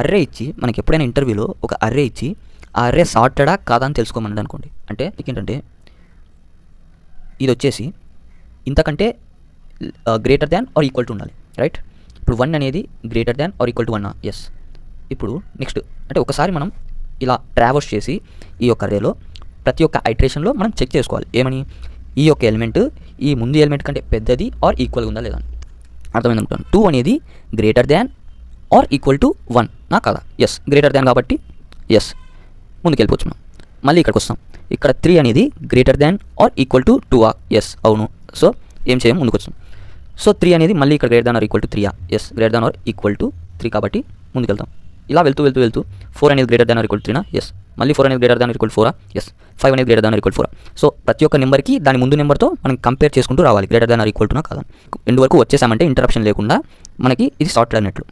Array ఇచ్చి మనకి ఎప్పుడైనా ఇంటర్వ్యూలో ఒక అర్రే ఇచ్చి ఆ అర్రే సార్టెడా కాదా అని తెలుసుకోమన్నది అనుకోండి. అంటే ఏంటంటే ఇది వచ్చేసి ఇంతకంటే greater than or equal to ఉండాలి, రైట్? ఇప్పుడు 1 అనేది greater than or equal to 1 yes. ఇప్పుడు నెక్స్ట్ అంటే ఒకసారి మనం ఇలా ట్రావర్స్ చేసి ఈ యొక్క అర్రేలో ప్రతి ఒక్క ఐటరేషన్లో మనం చెక్ చేసుకోవాలి ఏమని, ఈ యొక్క ఎలిమెంట్ ఈ ముందు ఎలిమెంట్ కంటే పెద్దది ఆర్ ఈక్వల్గా ఉందా లేదా. అర్థమైంది అనుకుంటాను. 2 అనేది greater than or equal to 1 నా కదా, ఎస్ గ్రేటర్ దాన్ కాబట్టి ఎస్ ముందుకెళ్ళిపోవచ్చు మనం. మళ్ళీ ఇక్కడికి వస్తాం. ఇక్కడ 3 అనేది greater than or equal to 2 yes అవును. సో ఏం చేయం ముందుకు వచ్చాం. సో 3 అనేది మళ్ళీ ఇక్కడ greater than or equal to 3 yes greater than or equal to 3 కాబట్టి ముందుకెళ్తాం. ఇలా వెళ్తూ 4 అనేది greater than or equal to 3 yes, మళ్ళీ 4 అనేది greater than or equal to 4 yes, 5 అనేది greater than or equal to 4. So ప్రతి ఒక్క నెంబర్కి దాని ముందు నెంబర్తో మనం కంపేర్ చేసుకుంటూ రావాలి greater than or equal to నా కాదా. ఎండ్ వరకు వచ్చేసామంటే ఇంటరప్షన్ లేకుండా మనకి ఇది సార్ట్ అన్నట్లు.